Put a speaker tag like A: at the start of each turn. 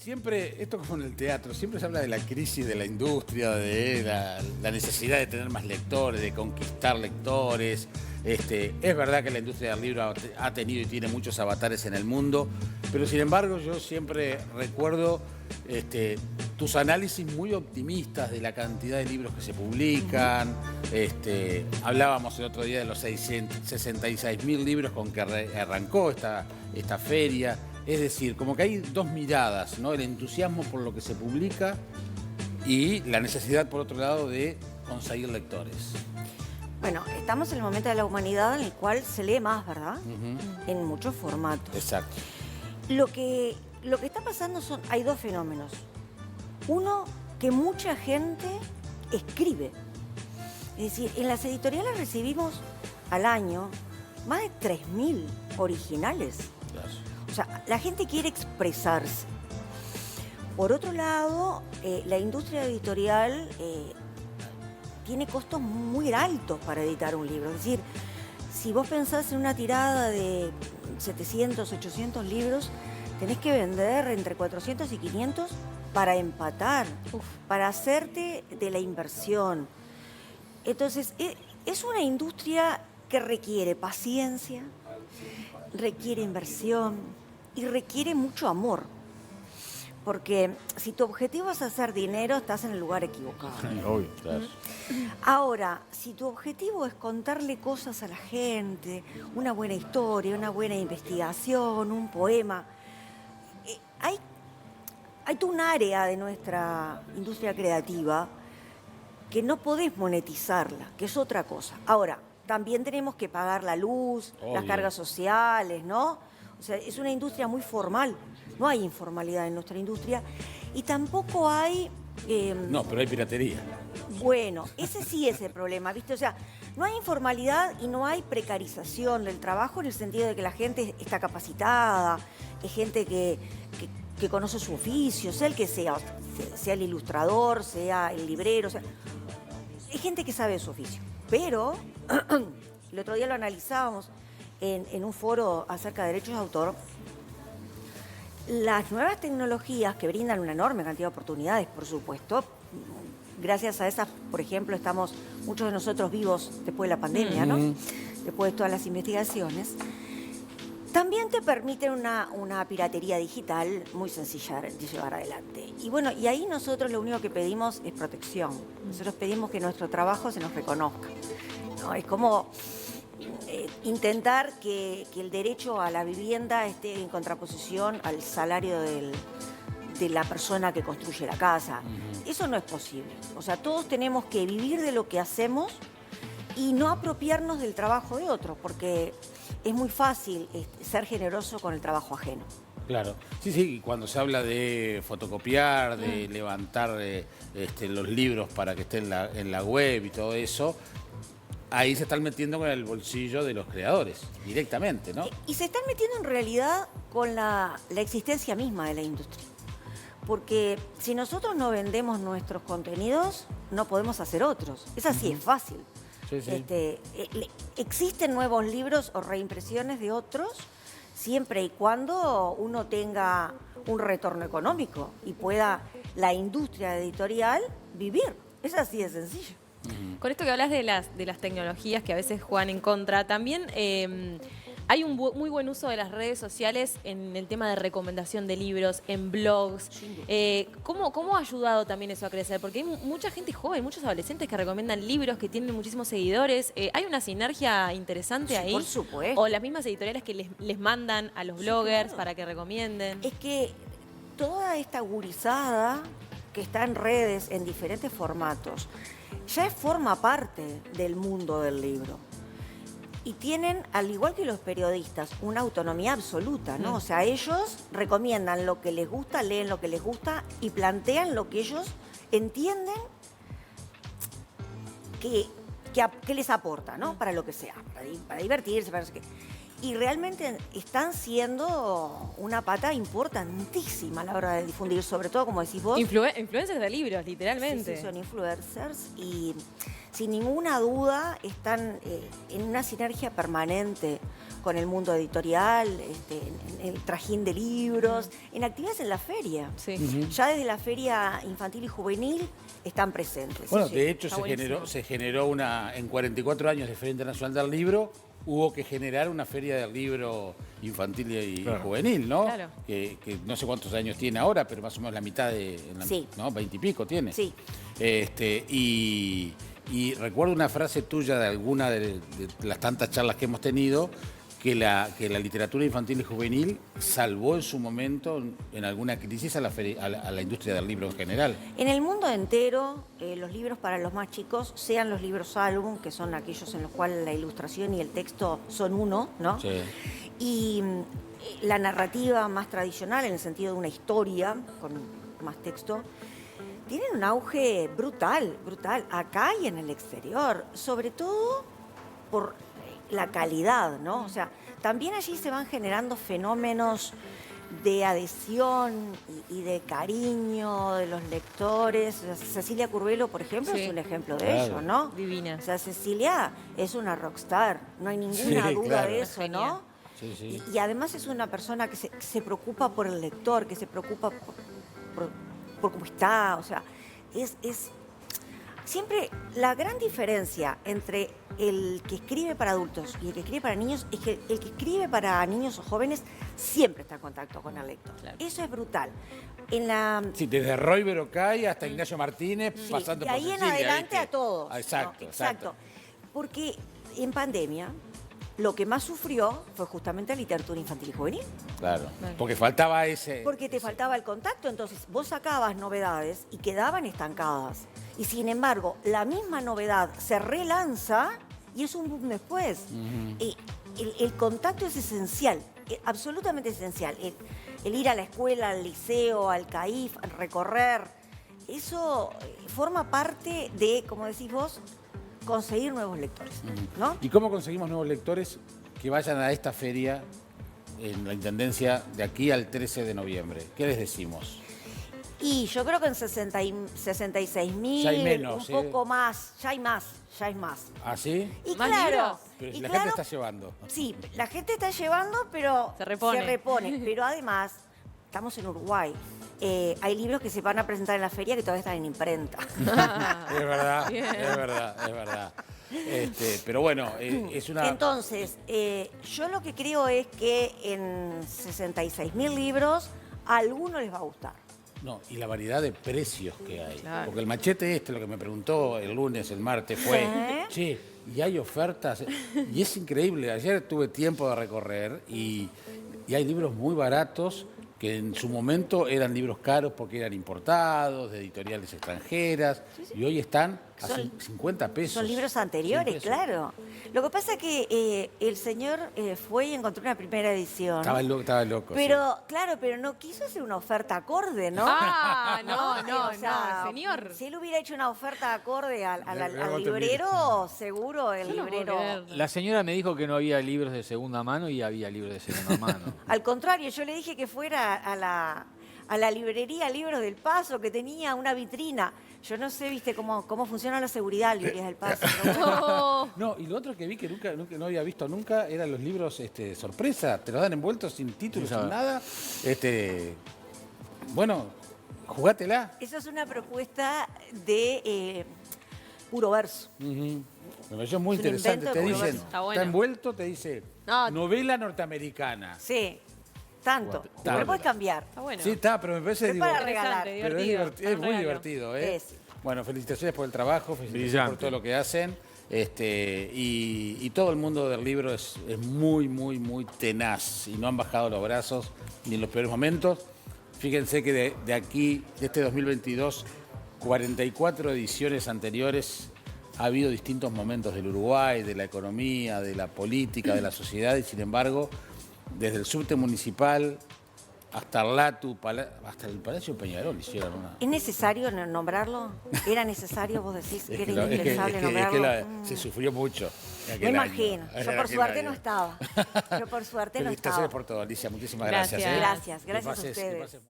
A: siempre, esto como en el teatro, siempre se habla de la crisis de la industria, de la necesidad de tener más lectores, de conquistar lectores. Es verdad que la industria del libro ha tenido y tiene muchos avatares en el mundo, pero sin embargo yo siempre recuerdo tus análisis muy optimistas de la cantidad de libros que se publican. Hablábamos el otro día de los 66.000 libros con que arrancó esta feria. Es decir, como que hay dos miradas, ¿no? El entusiasmo por lo que se publica y la necesidad, por otro lado, de conseguir lectores.
B: Bueno, estamos en el momento de la humanidad en el cual se lee más, ¿verdad? En muchos formatos.
A: Exacto.
B: Lo que está pasando hay dos fenómenos. Uno, que mucha gente escribe. Es decir, en las editoriales recibimos al año más de 3.000 originales.
A: Claro.
B: O sea, la gente quiere expresarse. Por otro lado, la industria editorial tiene costos muy altos para editar un libro. Es decir, si vos pensás en una tirada de 700, 800 libros, tenés que vender entre 400 y 500 para empatar, para hacerte de la inversión. Entonces, es una industria que requiere paciencia, requiere inversión y requiere mucho amor. Porque si tu objetivo es hacer dinero, estás en el lugar equivocado.
A: Obvio, claro.
B: Ahora, si tu objetivo es contarle cosas a la gente, una buena historia, una buena investigación, un poema, hay todo un área de nuestra industria creativa que no podés monetizarla, que es otra cosa. Ahora, también tenemos que pagar la luz,
A: obvio,
B: las cargas sociales, ¿no? O sea, es una industria muy formal. No hay informalidad en nuestra industria y tampoco hay...
A: No, pero hay piratería.
B: Bueno, ese sí es el problema, ¿viste? O sea, no hay informalidad y no hay precarización del trabajo en el sentido de que la gente está capacitada, es gente que conoce su oficio, sea el que sea el ilustrador, sea el librero, sea, es gente que sabe su oficio. Pero, el otro día lo analizábamos en un foro acerca de derechos de autor. Las nuevas tecnologías que brindan una enorme cantidad de oportunidades, por supuesto, gracias a esas, por ejemplo, estamos muchos de nosotros vivos después de la pandemia, ¿no? Después de todas las investigaciones. También te permiten una piratería digital muy sencilla de llevar adelante. Y bueno, y ahí nosotros lo único que pedimos es protección. Nosotros pedimos que nuestro trabajo se nos reconozca, ¿no? Es como intentar que el derecho a la vivienda esté en contraposición al salario de la persona que construye la casa. Eso no es posible. O sea, todos tenemos que vivir de lo que hacemos y no apropiarnos del trabajo de otros, porque es muy fácil ser generoso con el trabajo ajeno.
A: Claro. Sí, sí, cuando se habla de fotocopiar, de levantar los libros para que estén en la web y todo eso, ahí se están metiendo con el bolsillo de los creadores, directamente, ¿no?
B: Y se están metiendo en realidad con la existencia misma de la industria. Porque si nosotros no vendemos nuestros contenidos, no podemos hacer otros. Es así, es fácil.
A: Sí, sí.
B: Existen nuevos libros o reimpresiones de otros siempre y cuando uno tenga un retorno económico y pueda la industria editorial vivir. Es así de sencillo.
C: Con esto que hablas de las tecnologías que a veces juegan en contra, también hay un muy buen uso de las redes sociales en el tema de recomendación de libros, en blogs. ¿Cómo ha ayudado también eso a crecer? Porque hay mucha gente joven, muchos adolescentes que recomiendan libros, que tienen muchísimos seguidores. ¿Hay una sinergia interesante ahí?
B: Por supuesto.
C: O las mismas editoriales que les mandan a los bloggers para que recomienden.
B: Es que toda esta gurizada que está en redes en diferentes formatos ya forma parte del mundo del libro. Y tienen, al igual que los periodistas, una autonomía absoluta, ¿no? O sea, ellos recomiendan lo que les gusta, leen lo que les gusta y plantean lo que ellos entienden que les aporta, ¿no? Para lo que sea, para divertirse, para no sé qué. Y realmente están siendo una pata importantísima a la hora de difundir, sobre todo, como decís vos.
C: Influencers de libros, literalmente.
B: Sí, son influencers y sin ninguna duda están en una sinergia permanente con el mundo editorial, en el trajín de libros, en actividades en la feria.
C: Sí.
B: Ya desde la feria infantil y juvenil están presentes.
A: Bueno,
B: Sí,
A: de hecho
C: está buenísimo.
A: se generó en 44 años de Feria Internacional del Libro, hubo que generar una feria del libro infantil y juvenil, ¿no?
C: Claro.
A: Que no sé cuántos años tiene ahora, pero más o menos la mitad
B: Sí.
A: ¿no? 20 y pico tiene.
B: Sí.
A: Y recuerdo una frase tuya de alguna de las tantas charlas que hemos tenido, que la literatura infantil y juvenil salvó en su momento, en alguna crisis, a la industria del libro en general.
B: En el mundo entero, los libros para los más chicos, sean los libros álbum, que son aquellos en los cuales la ilustración y el texto son uno, ¿no?
A: Sí.
B: Y la narrativa más tradicional, en el sentido de una historia, con más texto, tienen un auge brutal, brutal, acá y en el exterior, sobre todo por la calidad, ¿no? O sea, también allí se van generando fenómenos de adhesión y de cariño de los lectores. O sea, Cecilia Curvelo, por ejemplo,
C: Sí.
B: es un ejemplo de
A: Claro.
B: ello, ¿no?
C: Divina.
B: O sea, Cecilia es una rockstar, no hay ninguna
A: Sí,
B: duda
A: claro.
B: de eso,
C: Genial.
B: ¿no?
A: Sí, sí.
B: Y además es una persona que se preocupa por el lector, que se preocupa por cómo está, o sea, es siempre la gran diferencia entre el que escribe para adultos y el que escribe para niños es que el que escribe para niños o jóvenes siempre está en contacto con el lector.
C: Claro.
B: Eso es brutal. En la
A: Sí, desde Roy Berocay hasta Ignacio Martínez,
B: Sí,
A: pasando
B: de
A: por
B: ahí en
A: Cecilia,
B: adelante
A: ¿viste?
B: a todos.
A: Ah, exacto,
B: ¿no?
A: exacto.
B: Porque en pandemia lo que más sufrió fue justamente la literatura infantil y juvenil.
A: Claro,
C: Vale.
A: porque faltaba ese...
B: Porque te faltaba el contacto, entonces vos sacabas novedades y quedaban estancadas. Y sin embargo, la misma novedad se relanza y es un boom después. Y el contacto es esencial, absolutamente esencial. El ir a la escuela, al liceo, al CAIF, al recorrer, eso forma parte de, como decís vos, conseguir nuevos lectores, ¿no?
A: ¿Y cómo conseguimos nuevos lectores que vayan a esta feria en la Intendencia de aquí al 13 de noviembre? ¿Qué les decimos?
B: Y yo creo que en 66.000,
A: Ya hay menos,
B: un
A: ¿sí?
B: poco más, ya hay más.
A: ¿Ah, sí?
B: Y
C: ¿Más
B: claro,
C: libros?
A: Pero si
B: y
A: la
B: claro,
A: gente está llevando.
B: sí, la gente está llevando, pero
C: Se repone.
B: Pero además, estamos en Uruguay. Hay libros que se van a presentar en la feria que todavía están en imprenta.
A: Es verdad,
C: Bien.
A: es verdad, es verdad. Pero bueno, es una...
B: Entonces, yo lo que creo es que en 66.000 libros a alguno les va a gustar.
A: No, y la variedad de precios que hay.
C: Claro.
A: Porque el machete lo que me preguntó el lunes, el martes, fue, che, y hay ofertas, y es increíble. Ayer tuve tiempo de recorrer y hay libros muy baratos que en su momento eran libros caros porque eran importados, de editoriales extranjeras, y hoy están a
B: Son-
A: 50 pesos.
B: Son libros anteriores,
A: 100 pesos.
B: claro. Lo que pasa es que el señor fue y encontró una primera edición.
A: Estaba loco.
B: Pero, claro, pero no quiso hacer una oferta acorde, ¿no?
C: Ah, no,
B: O sea,
C: señor.
B: Si él hubiera hecho una oferta acorde al
A: Luego te
B: librero, seguro el
C: Yo no puedo
B: librero.
C: creerlo.
D: La señora me dijo que no había libros de segunda mano y había libros de segunda mano.
B: Al contrario, yo le dije que fuera a la librería Libros del Paso, que tenía una vitrina. Yo no sé, viste, cómo funciona la seguridad en Librerías del Paso. pero bueno.
C: Oh,
A: No, y lo otro que vi que nunca no había visto nunca eran los libros sorpresa. Te los dan envueltos sin títulos,
D: Sí,
A: sin
D: sabe.
A: nada. Bueno, jugátela.
B: Esa es una propuesta de puro verso.
A: Me pareció muy
B: Es un
A: interesante.
B: invento
A: Te
B: de
A: dicen,
B: Puro Verso.
C: Está bueno.
A: envuelto, te dice
C: No.
A: novela norteamericana.
B: Sí, tanto.
A: Tanto.
B: Lo puedes cambiar.
C: está bueno.
A: Sí, está, pero me parece
B: Es para
A: digo,
B: regalar.
C: Interesante,
A: pero
C: divertido.
A: es
C: Un
A: muy
C: regalo.
A: divertido, ¿eh?
B: Es.
A: Bueno, felicitaciones por el trabajo, felicitaciones
D: Brillante.
A: por todo lo que hacen. Y todo el mundo del libro es muy, muy, muy tenaz y no han bajado los brazos ni en los peores momentos. Fíjense que de aquí, de este 2022, 44 ediciones anteriores, ha habido distintos momentos del Uruguay, de la economía, de la política, de la sociedad, y sin embargo, desde el subte municipal hasta hasta el Palacio Peñarol hicieron una.
B: ¿Es necesario nombrarlo? ¿Era necesario, vos decís, que era indispensable
A: es
B: nombrarlo?
A: que se sufrió mucho.
B: Me
A: aquel año.
B: imagino. Yo por suerte no estaba. Yo por suerte no estaba.
A: Felicitaciones por todo, Alicia. Muchísimas gracias.
C: Gracias.
B: Gracias,
A: Que
B: gracias a
A: pases- que
B: ustedes.
A: pases-